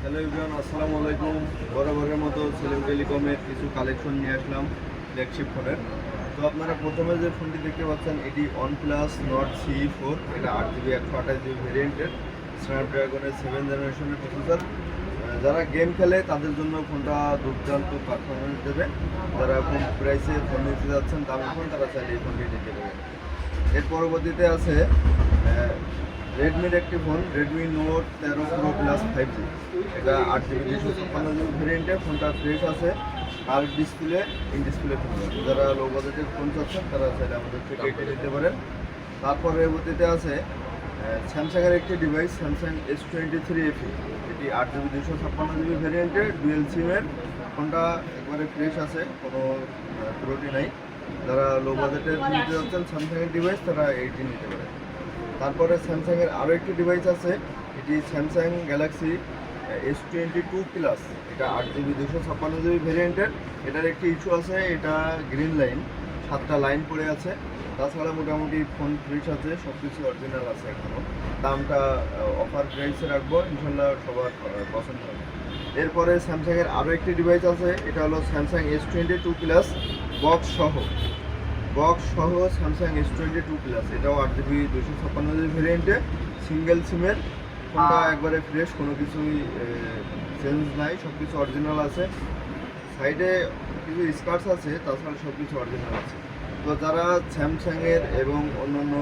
Hello everyone, আসসালামু আলাইকুম। বরাবরের মতো সেলিম টেলিকমের কিছু কালেকশন নিয়ে আসলাম ফ্ল্যাগশিপ ফোনের। তো আপনারা প্রথমে যে ফোনটি দেখতে পাচ্ছেন এটি OnePlus Nord CE4। এটা 8GB 128GB ভেরিয়েন্টের স্ন্যাপড্রাগনের 7th জেনারেশনের প্রসেসর। যারা গেম খেলে তাদের জন্য ফোনটা দুর্দান্ত পারফরমেন্স দেবে। যারা কম প্রাইসে ফোন নিতে যাচ্ছেন দামি ফোন, তারা চাইলে এই ফোনটি নিতে পারেন। এর পরবর্তীতে আছে রেডমির একটি phone, Redmi note 13 pro plus 5G। এটা 8GB 256GB ভেরিয়েন্টের। ফোনটা ফ্রেশ আছে আর ডিসপ্লে ইন ডিসপ্লে ফোন। যারা লো বাজেটের ফোন চাচ্ছেন তারা চাইলে আমাদের থেকে এটি নিতে পারেন। তারপর পরবর্তীতে আছে স্যামসাংয়ের একটি ডিভাইস, স্যামসাং S23 FE। এটি 8GB 256GB ভেরিয়েন্টের ডুয়েল সিমের। ফোনটা একবারে ফ্রেশ আছে, কোনো ত্রুটি নাই। যারা লো বাজেটের নিতে যাচ্ছেন স্যামসাংয়ের ডিভাইস, তারা এইটি নিতে পারেন। তারপরে স্যামসাংয়ের আরও একটি ডিভাইস আছে, এটি স্যামসাং গ্যালাক্সি S22 প্লাস। এটা 8GB 256GB ভেরিয়েন্টের। এটার একটি ইস্যু আছে, এটা গ্রিন লাইন, 7টা লাইন পড়ে আছে। তাছাড়া মোটামুটি ফোন ফ্রেশ আছে, সব কিছু অরিজিনাল আছে এখনও। দামটা অফার প্রাইসে রাখবো, ইনশাল্লাহ সবার পছন্দ হবে। এরপরে স্যামসাংয়ের আরও একটি ডিভাইস আছে, এটা হলো স্যামসাং S22 প্লাস বক্স সহ স্যামসাং S22 প্লাস। এটাও 8GB 256GB ভেরিয়েন্টে, সিঙ্গেল সিমের। ফোনটা একবারে ফ্রেশ, কোনো কিছুই চেঞ্জ নাই, সব কিছু অরিজিনাল আছে। সাইডে কিছু স্কার্টস আছে, তাছাড়া সব কিছু অরিজিনাল আছে। তো যারা স্যামসাংয়ের এবং অন্যান্য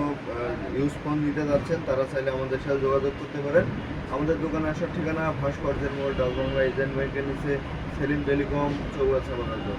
ইউজ ফোন নিতে যাচ্ছেন তারা চাইলে আমাদের সাথে যোগাযোগ করতে পারেন। আমাদের দোকানে আসার ঠিকানা ভাস্কর্যের মোড়, ডাকবাংলা এজেন্ট ব্যাংকের নিচে, সেলিম টেলিকম, চৌগাছা বাজার।